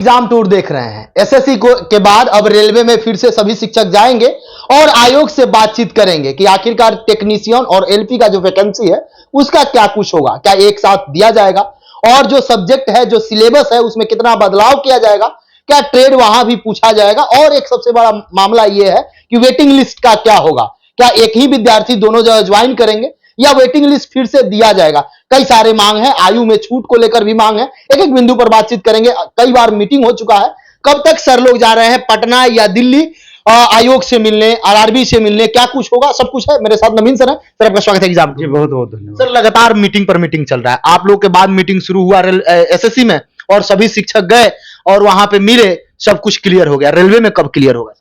Exam tour देख रहे हैं। एसएससी को के बाद अब रेलवे में फिर से सभी शिक्षक जाएंगे और आयोग से बातचीत करेंगे कि आखिरकार टेक्नीशियन और एलपी का जो वैकेंसी है उसका क्या कुछ होगा, क्या एक साथ दिया जाएगा, और जो सब्जेक्ट है, जो सिलेबस है, उसमें कितना बदलाव किया जाएगा, क्या ट्रेड वहां भी पूछा जाएगा, और एक सबसे बड़ा मामला यह है कि वेटिंग लिस्ट का क्या होगा, क्या एक ही विद्यार्थी दोनों जगह ज्वाइन करेंगे या वेटिंग लिस्ट फिर से दिया जाएगा। कई सारे मांग है, आयु में छूट को लेकर भी मांग है, एक एक बिंदु पर बातचीत करेंगे। कई बार मीटिंग हो चुका है, कब तक सर लोग जा रहे हैं पटना या दिल्ली आयोग से मिलने, आरआरबी से मिलने, क्या कुछ होगा, सब कुछ है। मेरे साथ नवीन सर है। सर आपका स्वागत है एग्जाम जी, बहुत बहुत धन्यवाद सर। लगातार मीटिंग पर मीटिंग चल रहा है, आप लोग के बाद मीटिंग शुरू हुआ एसएससी में और सभी शिक्षक गए और वहां पे मिले, सब कुछ क्लियर हो गया। रेलवे में कब क्लियर होगा?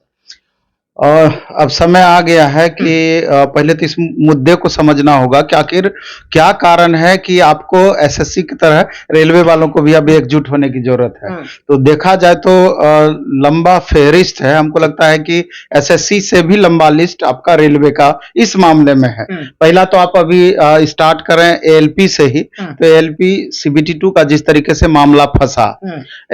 अब समय आ गया है कि पहले तो इस मुद्दे को समझना होगा कि आखिर क्या कारण है कि आपको एसएससी की तरह रेलवे वालों को भी अब एकजुट होने की जरूरत है। तो देखा जाए तो लंबा फेहरिस्त है। हमको लगता है कि एसएससी से भी लंबा लिस्ट आपका रेलवे का इस मामले में है। पहला तो आप अभी स्टार्ट करें एएलपी से ही। तो एएलपी सीबीटी 2 का जिस तरीके से मामला फंसा,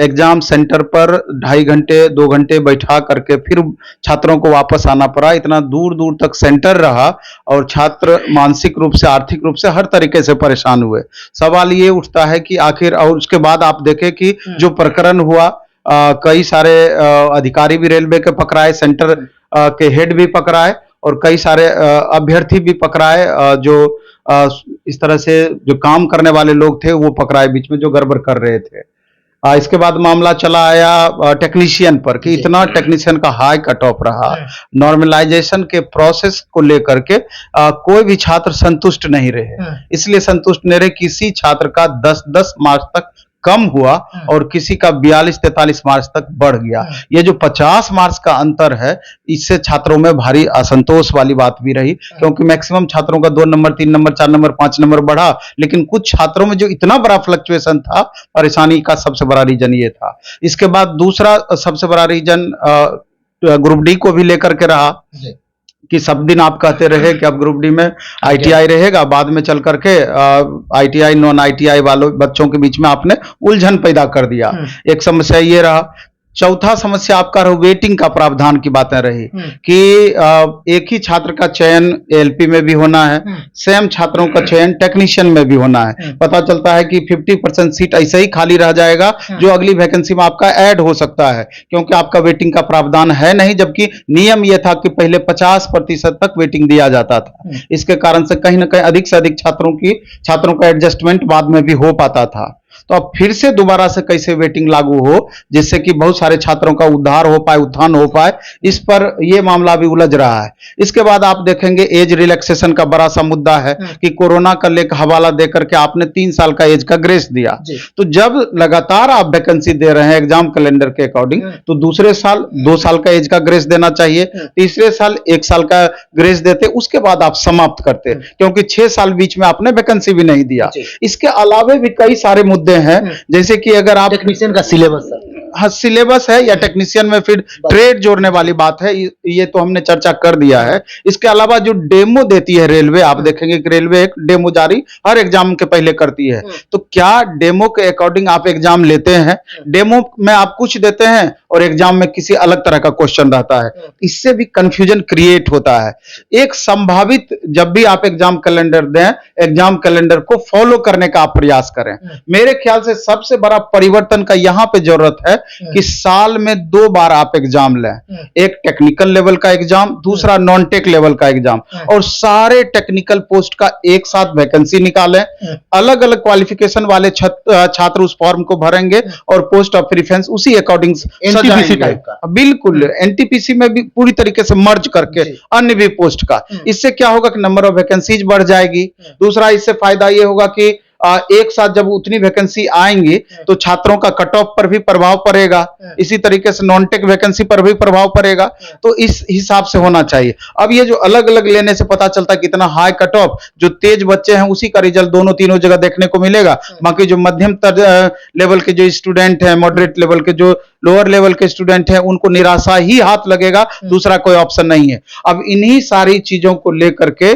एग्जाम सेंटर पर 2.5 घंटे 2 घंटे बैठा करके फिर छात्रों को वापस आना पड़ा, इतना दूर दूर तक सेंटर रहा और छात्र मानसिक रूप से, आर्थिक रूप से, हर तरीके से परेशान हुए। सवाल ये उठता है कि आखिर, और उसके बाद आप देखें कि जो प्रकरण हुआ, कई सारे अधिकारी भी रेलवे के पकड़ाए, सेंटर के हेड भी पकड़ाए और कई सारे अभ्यर्थी भी पकड़ाए, जो इस तरह से जो काम करने वाले लोग थे वो पकड़ाए बीच में, जो गड़बड़ कर रहे थे। इसके बाद मामला चला आया टेक्नीशियन पर कि इतना टेक्नीशियन का हाई कट ऑफ रहा। नॉर्मलाइजेशन के प्रोसेस को लेकर के कोई भी छात्र संतुष्ट नहीं रहे। इसलिए संतुष्ट नहीं रहे, किसी छात्र का 10-10 मार्क्स तक कम हुआ और किसी का 42-43 मार्क्स तक बढ़ गया। ये जो 50 मार्क्स का अंतर है, इससे छात्रों में भारी असंतोष वाली बात भी रही, क्योंकि मैक्सिमम छात्रों का 2 नंबर 3 नंबर 4 नंबर 5 नंबर बढ़ा, लेकिन कुछ छात्रों में जो इतना बड़ा फ्लक्चुएशन था, परेशानी का सबसे बड़ा रीजन ये था। इसके बाद दूसरा सबसे बड़ा रीजन ग्रुप डी को भी लेकर के रहा कि सब दिन आप कहते रहे कि अब ग्रुप डी में आईटीआई रहेगा, बाद में चल करके आईटीआई नॉन आईटीआई वालों बच्चों के बीच में आपने उलझन पैदा कर दिया। एक समस्या ये रहा। चौथा समस्या आपका वेटिंग का प्रावधान की बातें रही कि एक ही छात्र का चयन एलपी में भी होना है, सेम छात्रों का चयन टेक्नीशियन में भी होना है। पता चलता है कि 50% सीट ऐसे ही खाली रह जाएगा, जो अगली वैकेंसी में आपका ऐड हो सकता है, क्योंकि आपका वेटिंग का प्रावधान है नहीं, जबकि नियम यह था कि पहले 50% तक वेटिंग दिया जाता था। इसके कारण से कहीं ना कहीं अधिक से अधिक छात्रों का एडजस्टमेंट बाद में भी हो पाता था। तो अब फिर से दोबारा से कैसे वेटिंग लागू हो जिससे कि बहुत सारे छात्रों का उद्धार हो पाए, उत्थान हो पाए, इस पर यह मामला भी उलझ रहा है। इसके बाद आप देखेंगे एज रिलैक्सेशन का बड़ा सा मुद्दा है कि कोरोना का लेकर हवाला देकर के आपने 3 साल का एज का ग्रेस दिया। तो जब लगातार आप वैकेंसी दे रहे हैं एग्जाम कैलेंडर के अकॉर्डिंग, तो दूसरे साल 2 साल का एज का ग्रेस देना चाहिए, तीसरे साल 1 साल का ग्रेस देते, उसके बाद आप समाप्त करते, क्योंकि 6 साल बीच में आपने वैकेंसी भी नहीं दिया। इसके अलावे भी कई सारे मुद्दे हैं, जैसे कि अगर आप टेक्नीशियन का सिलेबस, हाँ सिलेबस है या टेक्नीशियन में फिर ट्रेड जोड़ने वाली बात है, ये तो हमने चर्चा कर दिया है। इसके अलावा जो डेमो देती है रेलवे, आप देखेंगे कि रेलवे एक डेमो जारी हर एग्जाम के पहले करती है। तो क्या डेमो के अकॉर्डिंग आप एग्जाम लेते हैं? डेमो में आप कुछ देते हैं और एग्जाम में किसी अलग तरह का क्वेश्चन रहता है, इससे भी कंफ्यूजन क्रिएट होता है। एक संभावित, जब भी आप एग्जाम कैलेंडर दें, एग्जाम कैलेंडर को फॉलो करने का आप प्रयास करें। मेरे ख्याल से सबसे बड़ा परिवर्तन का यहां पे जरूरत है कि साल में 2 बार आप एग्जाम लें, एक टेक्निकल लेवल का एग्जाम, दूसरा नॉन टेक लेवल का एग्जाम, और सारे टेक्निकल पोस्ट का एक साथ वैकेंसी निकालें। अलग अलग क्वालिफिकेशन वाले छात्र उस फॉर्म को भरेंगे और पोस्ट ऑफ प्रेफरेंस उसी अकॉर्डिंग एनटीपीसी टाइप का, बिल्कुल एनटीपीसी में भी पूरी तरीके से मर्ज करके अन्य भी पोस्ट का। इससे क्या होगा कि नंबर ऑफ वैकेंसीज बढ़ जाएगी। दूसरा इससे फायदा ये होगा कि एक साथ जब उतनी वैकेंसी आएंगी तो छात्रों का कट ऑफ पर भी प्रभाव पड़ेगा, इसी तरीके से नॉन टेक वैकेंसी पर भी प्रभाव पड़ेगा। तो इस हिसाब से होना चाहिए। अब ये जो अलग अलग लेने से पता चलता है कि इतना हाई कट ऑफ, जो तेज बच्चे हैं उसी का रिजल्ट दोनों तीनों जगह देखने को मिलेगा, बाकी जो मध्यम लेवल के जो स्टूडेंट हैं, मॉडरेट लेवल के जो लोअर लेवल के स्टूडेंट हैं उनको निराशा ही हाथ लगेगा, दूसरा कोई ऑप्शन नहीं है। अब इन्हीं सारी चीजों को लेकर के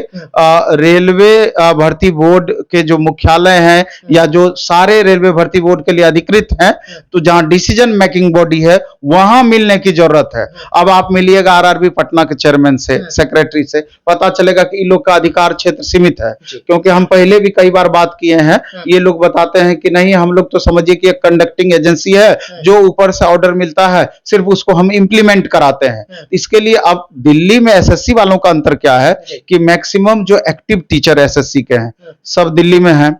रेलवे भर्ती बोर्ड के जो मुख्यालय हैं या जो सारे रेलवे भर्ती बोर्ड के लिए अधिकृत हैं, तो जहां डिसीजन मेकिंग बॉडी है वहां मिलने की जरूरत है। अब आप मिलिएगा आरआरबी पटना के चेयरमैन से, सेक्रेटरी से, पता चलेगा कि इन लोग का अधिकार क्षेत्र सीमित है, क्योंकि हम पहले भी कई बार बात किए हैं। ये लोग बताते हैं कि नहीं, हम लोग तो समझिए कि एक कंडक्टिंग एजेंसी है, जो ऊपर से ऑर्डर मिलता है सिर्फ उसको हम इंप्लीमेंट कराते हैं। इसके लिए अब दिल्ली में एसएससी वालों का अंतर क्या है कि मैक्सिमम जो एक्टिव टीचर एसएससी के हैं सब दिल्ली में हैं,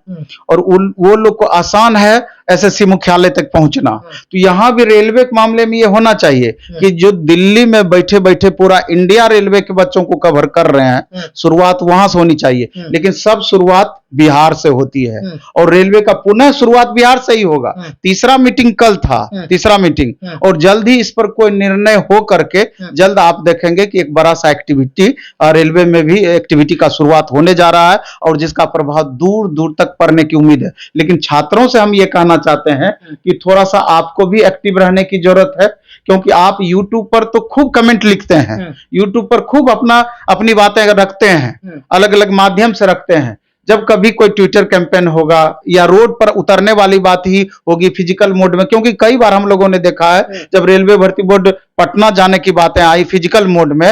और वो लोग को आसान है एसएससी मुख्यालय तक पहुंचना। तो यहां भी रेलवे के मामले में ये होना चाहिए कि जो दिल्ली में बैठे बैठे पूरा इंडिया रेलवे के बच्चों को कवर कर रहे हैं, शुरुआत वहां से होनी चाहिए। लेकिन सब शुरुआत बिहार से होती है, और रेलवे का पुनः शुरुआत बिहार से ही होगा। तीसरा मीटिंग कल था, तीसरा मीटिंग, और जल्द ही इस पर कोई निर्णय हो करके जल्द आप देखेंगे कि एक बड़ा सा एक्टिविटी रेलवे में भी एक्टिविटी का शुरुआत होने जा रहा है, और जिसका प्रभाव दूर दूर तक पड़ने की उम्मीद है। लेकिन छात्रों से हम ये कहना चाहते हैं कि थोड़ा सा आपको भी एक्टिव रहने की जरूरत है, क्योंकि आप YouTube पर तो खूब कमेंट लिखते हैं, YouTube पर खूब अपनी बातें रखते हैं, अलग अलग माध्यम से रखते हैं। जब कभी कोई ट्विटर कैंपेन होगा या रोड पर उतरने वाली बात ही होगी फिजिकल मोड में, क्योंकि कई बार हम लोगों ने देखा है जब रेलवे भर्ती बोर्ड पटना जाने की बातें आई फिजिकल मोड में,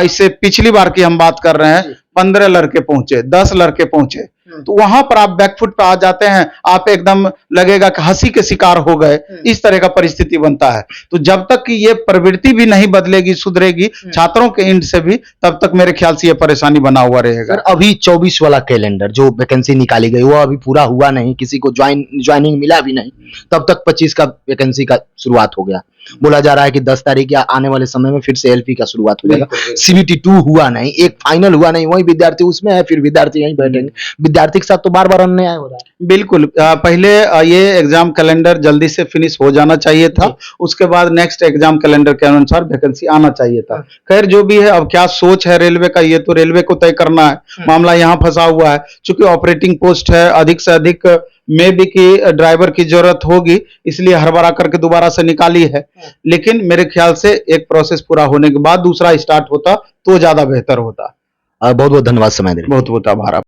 इससे पिछली बार की हम बात कर रहे हैं, 15 लड़के पहुंचे, 10 लड़के पहुंचे, तो वहां पर आप बैकफुट पे आ जाते हैं, आप एकदम लगेगा कि हंसी के शिकार हो गए, इस तरह का परिस्थिति बनता है। तो जब तक कि ये प्रवृत्ति भी नहीं बदलेगी, सुधरेगी छात्रों के एंड से भी, तब तक मेरे ख्याल से ये परेशानी बना हुआ रहेगा। सर, अभी 24 वाला कैलेंडर जो वैकेंसी निकाली गई वो अभी पूरा हुआ नहीं, किसी को ज्वाइनिंग मिला भी नहीं, तब तक 25 का वैकेंसी का शुरुआत हो गया। बोला जा रहा है कि 10 तारीख या आने वाले समय में फिर से एलपी का शुरुआत हो जाएगा। सीबीटी 2 हुआ नहीं, एक फाइनल हुआ नहीं, वही विद्यार्थी उसमें है, फिर विद्यार्थी यहीं बैठेंगे। विद्यार्थी के साथ तो बार बार अन्याय हो रहा है। बिल्कुल, पहले ये एग्जाम कैलेंडर जल्दी से फिनिश हो जाना चाहिए था, उसके बाद नेक्स्ट एग्जाम कैलेंडर के अनुसार वैकेंसी आना चाहिए था। खैर जो भी है, अब क्या सोच है रेलवे का ये तो रेलवे को तय करना है। मामला यहाँ फंसा हुआ है, चूंकि ऑपरेटिंग पोस्ट है, अधिक से अधिक में भी की ड्राइवर की जरूरत होगी, इसलिए हड़बड़ा करके दोबारा से निकाली है। लेकिन मेरे ख्याल से एक प्रोसेस पूरा होने के बाद दूसरा स्टार्ट होता तो ज्यादा बेहतर होता। बहुत बहुत धन्यवाद समय देने के लिए। बहुत बहुत आभार।